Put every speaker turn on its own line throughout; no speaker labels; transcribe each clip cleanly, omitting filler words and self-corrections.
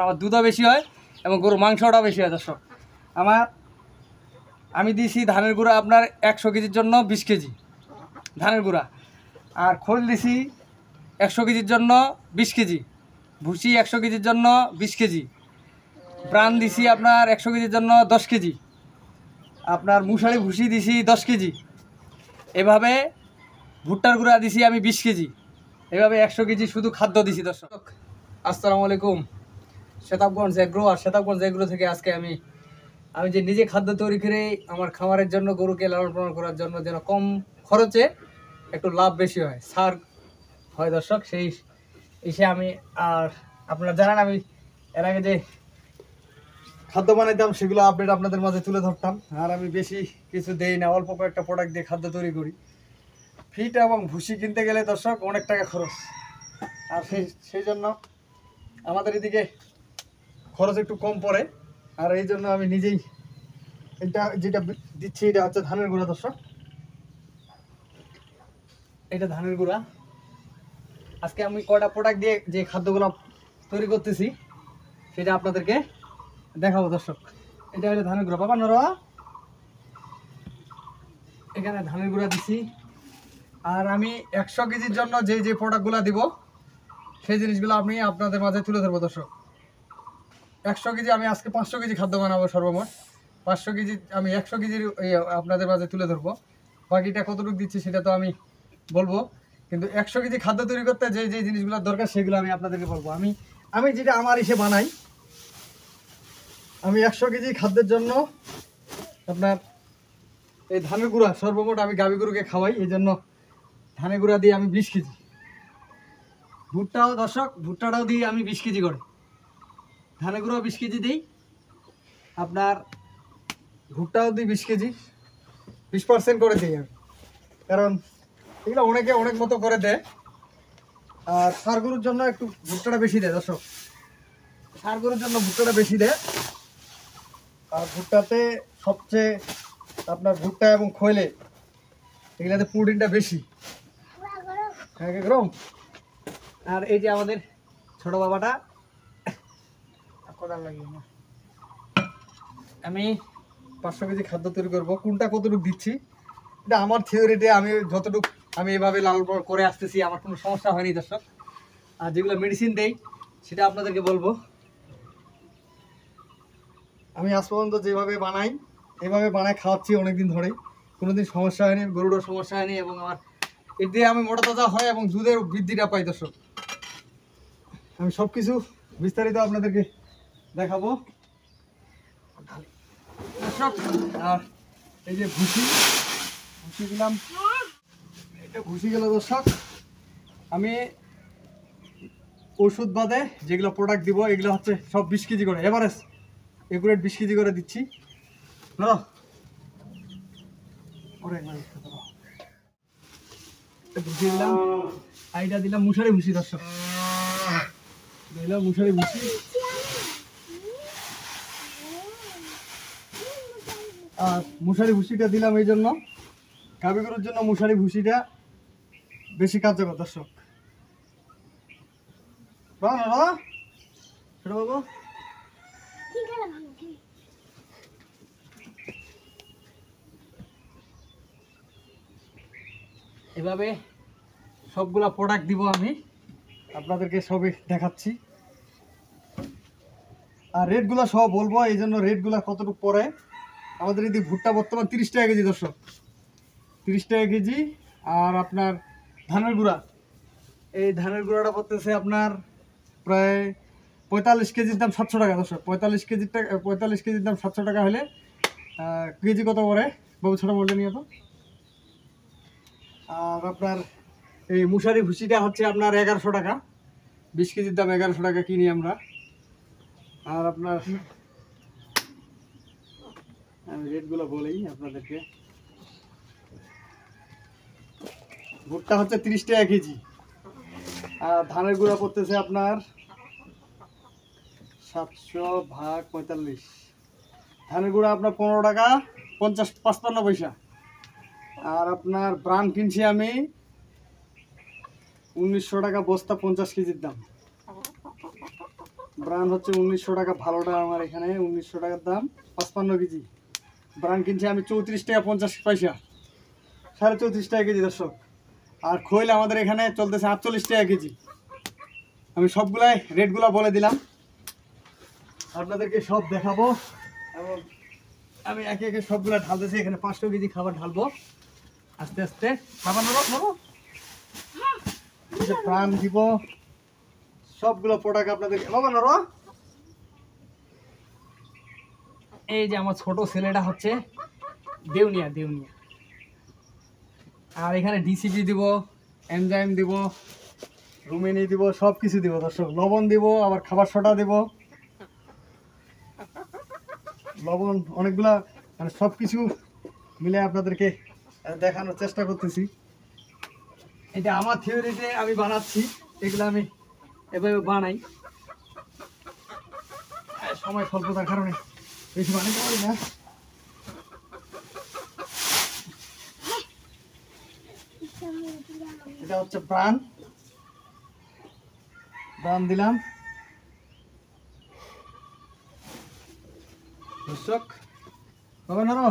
কারণ আমার দুধও বেশি হয় এবং গরুর মাংসটাও বেশি হয় দর্শক। আমি দিয়েছি ধানের গুঁড়া আপনার 100 কেজির জন্য 20 কেজি ধানের গুঁড়া, আর খোল দিছি 100 কেজির জন্য 20 কেজি, ভুসি 100 কেজির জন্য 20 কেজি, ব্রান দিছি আপনার 100 কেজির জন্য 10 কেজি, আপনার মুসারি ভুসি দিছি 10 কেজি, এভাবে ভুট্টার গুঁড়া দিছি আমি 20 কেজি, এভাবে 100 কেজি শুধু খাদ্য দিছি দর্শক। আসসালামু আলাইকুম। শেতাবগঞ্জ এগ্রো আর শেতাবগঞ্জ এগ্রো থেকে আজকে আমি যে নিজে খাদ্য তৈরি করে আমার খামারের জন্য গরুকে লালন পালন করার জন্য যেন কম খরচে একটু লাভ বেশি হয়, সার হয় দর্শক, সেই এসে আমি আর আপনারা জানেন আমি এর আগে যে খাদ্য বানাইতাম সেগুলো আপডেট আপনাদের মাঝে তুলে ধরতাম। আর আমি বেশি কিছু দেই না, অল্প কয়েকটা প্রোডাক্ট দিয়ে খাদ্য তৈরি করি। ফিট এবং ভুসি কিনতে গেলে দর্শক অনেক টাকা খরচ, আর সেই জন্য আমাদের এদিকে খরচ একটু কম পড়ে। আর এই জন্য আমি নিজেই এটা যেটা দিচ্ছি এটা হচ্ছে ধানের গুঁড়া দর্শক, এটা ধানের গুঁড়া। আজকে আমি কয়টা প্রোডাক্ট দিয়ে যে খাদ্যগুলো তৈরি করতেছি সেটা আপনাদেরকে দেখাবো দর্শক। এটা হলো ধানের গুঁড়া, বাবা নরা এখানে ধানের গুঁড়া দিছি। আর আমি 100 কেজির জন্য যে প্রোডাক্টগুলো দিব সেই জিনিসগুলো আমি আপনাদের মাঝে তুলে ধরবো দর্শক। 100 কেজি আমি আজকে 500 কেজি খাদ্য বানাবো সর্বমোট। 500 কেজি আমি 100 কেজির আপনাদের মাঝে তুলে ধরবো, বাকিটা কতটুকু দিচ্ছি সেটা তো আমি বলবো। কিন্তু 100 কেজি খাদ্য তৈরি করতে যে জিনিসগুলো দরকার সেগুলো আমি আপনাদেরকে বলবো। আমি যেটা আমার ইসে বানাই, আমি 100 কেজি খাদ্যের জন্য আপনার এই ধানের গুঁড়া সর্বমোট আমি গাভী গরুকে খাওয়াই, এই জন্য ধানের গুঁড়া দিয়ে আমি 20 কেজি, ভুট্টাও দর্শক ভুট্টাটাও দিই আমি 20 কেজি করে, ধানের গুঁড়াও 20 কেজি দিই, আপনার ভুট্টাও দিই 20 কেজি, 20% করে দিই আমি, কারণ এগুলো অনেকে অনেক মতো করে দেয়। আর ষাঁড় গরুর জন্য একটু ভুট্টাটা বেশি দেয় দর্শক, ষাঁড় গরুর জন্য ভুট্টাটা বেশি দেয়। আর ভুট্টাতে সবচেয়ে আপনার ভুট্টা এবং খৈলে এগুলাতে প্রোটিনটা বেশি। গরম। আর এই যে আমাদের ছোট বাবাটা কোদাল লাগিয়ে না, আমি 500 কেজি খাদ্য তৈরি করবো। কোনটা কতটুকু দিচ্ছি এটা আমার থিওরিতে আমি যতটুকু আমি এভাবে লালন পালন করে আসতেছি, আমার কোনো সমস্যা হয়নি দর্শক। আর যেগুলো মেডিসিন দেই সেটা আপনাদেরকে বলবো। আমি আজ পর্যন্ত যেভাবে বানাই এভাবে বানায় খাওয়াচ্ছি অনেকদিন ধরেই, কোনোদিন সমস্যা হয়নি, গরুরও সমস্যা হয়নি, এবং আমার এর দিয়ে আমি মোটা তাজা হয় এবং দুধের বৃদ্ধিটা পাই দর্শক। আমি সব কিছু বিস্তারিত আপনাদেরকে দেখাবো দর্শক। আর এই যে ভুসি দিলাম, এটা ভুসি গেল দর্শক। আমি ওষুধ বাদে যেগুলো প্রোডাক্ট দিব এগুলো হচ্ছে সব 20 কেজি করে, এভারেজ একুরেট 20 কেজি করে দিচ্ছি। ভুসি দিলাম, আইটা দিলাম মুসারি ভুসি দর্শক, দিলাম মুসারি ভুসি। আর মুসারি ভুসিটা দিলাম এই জন্য, গাভী গরুর জন্য মুসারি ভুসিটা বেশি কার্যকর দর্শক। বাবু এভাবে সবগুলা প্রোডাক্ট দিব আমি আপনাদেরকে, সবই দেখাচ্ছি। আর রেটগুলো সব বলবো, এই জন্য রেটগুলো কতটুকু পড়ে। আমাদের এদিকে ভুট্টা বর্তমান 30 টাকা কেজি দর্শক, 30 টাকা কেজি। আর আপনার ধানের গুঁড়া, এই ধানের গুঁড়াটা পড়তেছে আপনার প্রায় 45 কেজির দাম 700 টাকা দর্শক। 45 কেজির দাম 700 টাকা হলে কেজি কত পড়ে বাবু ছোটো বললে নিয়ে তো। আর আপনার এই মুসারি ভুসিটা হচ্ছে আপনার 1100 টাকা, 20 কেজির দাম 1100 টাকা কিনি আমরা। আর আপনার আমি রেটগুলো বলেই আপনাদেরকে, ভুট্টা হচ্ছে 30 টাকা কেজি, আর ধানের গুঁড়া পড়তেছে আপনার 700 ভাগ 45, ধানের গুঁড়া আপনার 15 টাকা 55 পয়সা। আর আপনার ব্রান কিনছি আমি 1900 টাকা বস্তা, 50 কেজির দাম। ব্রান হচ্ছে 1900 টাকা, ভালোটা আমার এখানে 1900 টাকার দাম, 55 কেজি। ব্রান কিনছি আমি 34 টাকা 50 পয়সা, 34.5 টাকা কেজি দর্শক। আর খৈল আমাদের এখানে চলতেছে 48 টাকা কেজি। আমি সবগুলাই রেটগুলো বলে দিলাম, আপনাদেরকে সব দেখাবো এবং আমি একে একে সবগুলো ঢালতেছি। এখানে 500 কেজি খাবার ঢালবো আস্তে আস্তে। খাবার নেবো প্রাণ দিব, সবগুলো প্রোডাক্ট আপনাদেরকে নরো। এই যে আমার ছোট ছেলেটা হচ্ছে দেউনিয়া, আর এখানে ডিসিপি দিব, এনজাইম দিব, রুমেনি দিব, সব কিছু দিব দর্শক। লবণ দিব, আবার খাবার সোডা দিব, লবণ অনেকগুলা, মানে সব কিছু মিলে আপনাদেরকে দেখানোর চেষ্টা করতেছি। এটা আমার থিওরিতে আমি বানাচ্ছি, এগুলো আমি এভাবে বানাই, সময় স্বল্পতার কারণে বেশি বানাতে পারি না। এটা হচ্ছে প্রাণ দিলাম দর্শক। বাবা নারো,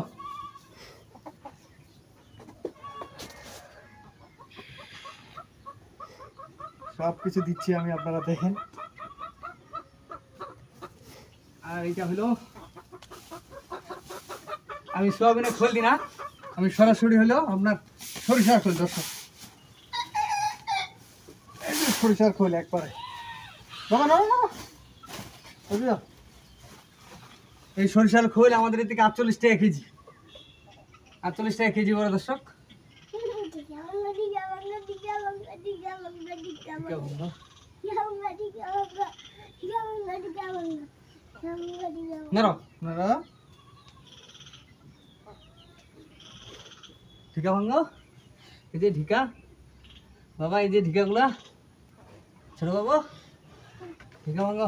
সব কিছু দিচ্ছি আমি, আপনারা দেখেন। আর এটা হলো, আমি সোয়াবিনের খোল দিই না, আমি সরাসরি হলো আপনার সরিষার খোল দর্শক, সরিষার খোল একবারে। বাবা নারো, এই সরিষার খোল আমাদের এদিকে 48 টাকা কেজি, 48 টাকা কেজি বড় দর্শক। ঢিকা ভাঙ্গ, এই যে ঢিকা বাবা, এই যে ঢিকাগুলা ছোট বাবু, ঢিকা ভাঙ্গ।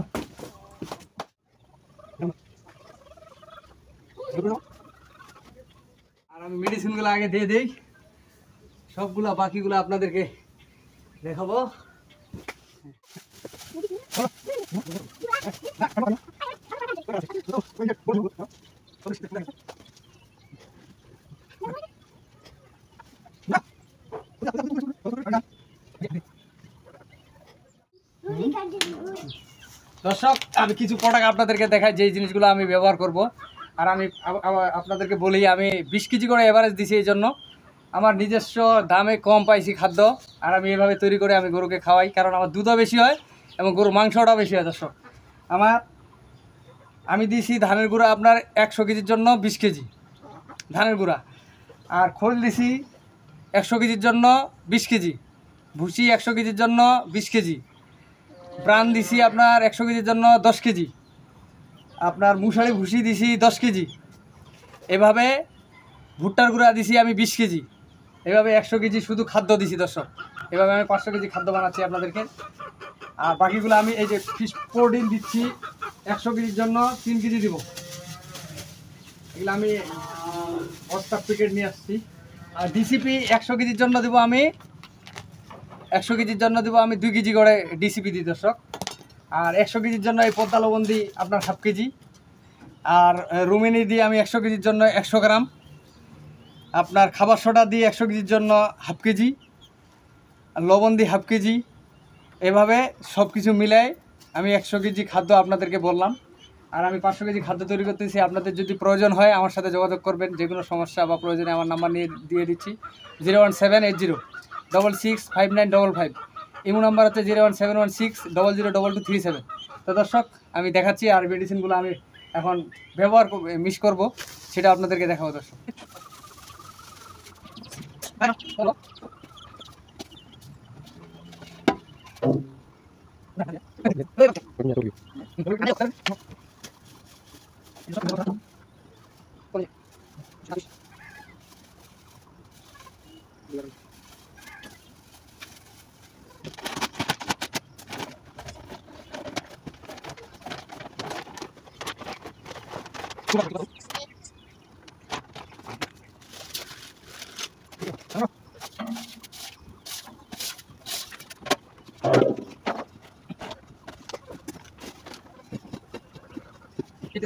আর আমি মেডিসিনগুলো আগে দিয়ে দেই, সবগুলা বাকিগুলো আপনাদেরকে দেখাবো। দর্শক, আমি কিছু প্রোডাক্ট আপনাদেরকে দেখাই, যে জিনিসগুলো আমি ব্যবহার করব। আর আমি আপনাদেরকে বলি, আমি 20 কেজি করে এভারেজ দিছি, এই জন্য আমার নিজস্ব দামে কম পাইছি খাদ্য। আর আমি এভাবে তৈরি করে আমি গরুকে খাওয়াই, কারণ আমার দুধও বেশি হয় এবং গরুর মাংসটাও বেশি হয় দর্শক। আমি দিছি ধানের গুঁড়া আপনার 100 কেজির জন্য 20 কেজি ধানের গুঁড়া, আর খোল দিছি 100 কেজির জন্য 20 কেজি, ভুসি 100 কেজির জন্য 20 কেজি, ব্রান দিছি আপনার 100 কেজির জন্য 10 কেজি, আপনার মুসারি ভুসি দিছি 10 কেজি, এভাবে ভুট্টার গুঁড়া দিছি আমি 20 কেজি, এভাবে 100 কেজি শুধু খাদ্য দিছি দর্শক। এভাবে আমি 500 কেজি খাদ্য বানাচ্ছি আপনাদেরকে। আর বাকিগুলো আমি এই যে ফিশ প্রোটিন দিচ্ছি 100 কেজির জন্য 3 কেজি দিব, এগুলো আমি বস্তা প্যাকেট নিয়ে আসছি। আর ডিসিপি 100 কেজির জন্য দেবো আমি 100 কেজির জন্য দেবো আমি 2 কেজি করে ডিসিপি দিই দর্শক। আর 100 কেজির জন্য এই পদ্মা লবণ দিই আপনার 1/2 কেজি, আর রুমেনি দিই আমি 100 কেজির জন্য 100 গ্রাম, আপনার খাবার সোডা দিই 100 কেজির জন্য 1/2 কেজি, আর লবণ দিই 1/2 কেজি। এভাবে সব কিছু মিলাই আমি 100 কেজি খাদ্য আপনাদেরকে বললাম। আর আমি 500 কেজি খাদ্য তৈরি করতেছি। আপনাদের যদি প্রয়োজন হয় আমার সাথে যোগাযোগ করবেন, যে কোনো সমস্যা বা প্রয়োজনে আমার নাম্বার দিয়ে দিচ্ছি 01780665955। ইমো নাম্বার হচ্ছে 01716002237। তো দর্শক, আমি দেখাচ্ছি, আর মেডিসিনগুলো আমি এখন ব্যবহার মিস করব, সেটা আপনাদেরকে দেখাবো দর্শক। এই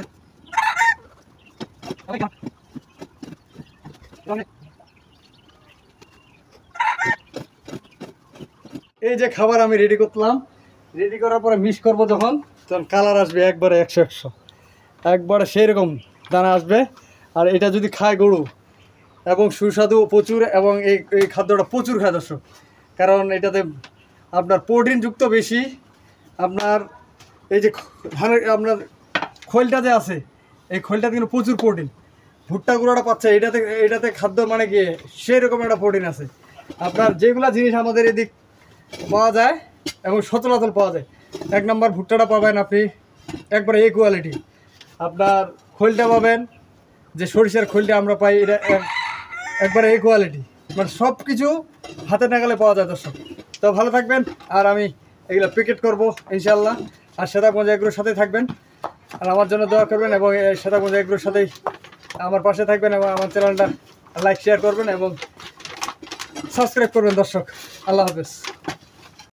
যে খাবার আমি রেডি করলাম, রেডি করার পরে মিক্স করবো যখন কালার আসবে একবারে 100 একবারে সেই রকম দানা আসবে। আর এটা যদি খায় গরু এবং সুস্বাদু প্রচুর, এবং এই খাদ্যটা প্রচুর খায় দর্শক, কারণ এটাতে আপনার প্রোটিনযুক্ত বেশি। আপনার এই যে ধানের আপনার খোলটা যে আছে, এই খোলটাতে কিন্তু প্রচুর প্রোটিন। ভুট্টা গুঁড়োটা পাচ্ছে এটাতে খাদ্য মানে কি সেই রকম একটা প্রোটিন আছে। আপনার যেগুলা জিনিস আমাদের এদিক পাওয়া যায় এবং সচরাচর পাওয়া যায়, 1 নম্বর ভুট্টাটা পাবেন আপনি একবারে এই কোয়ালিটি। আপনার খোলটা পাবেন, যে সরিষার খোলটা আমরা পাই, এটা একবারে এই কোয়ালিটি। মানে সব কিছু হাতে নাগালে পাওয়া যায় দর্শক। তো ভালো থাকবেন, আর আমি এগুলো প্যাকেট করব ইনশাল্লাহ। আর শ্বেতাগঞ্জ এগুলোর সাথে থাকবেন, আর আমার জন্য দোয়া করবেন, এবং এই শ্বেতাগঞ্জ এগুলোর সাথেই আমার পাশে থাকবেন, এবং আমার চ্যানেলটা লাইক শেয়ার করবেন এবং সাবস্ক্রাইব করবেন দর্শক। আল্লাহ হাফেজ।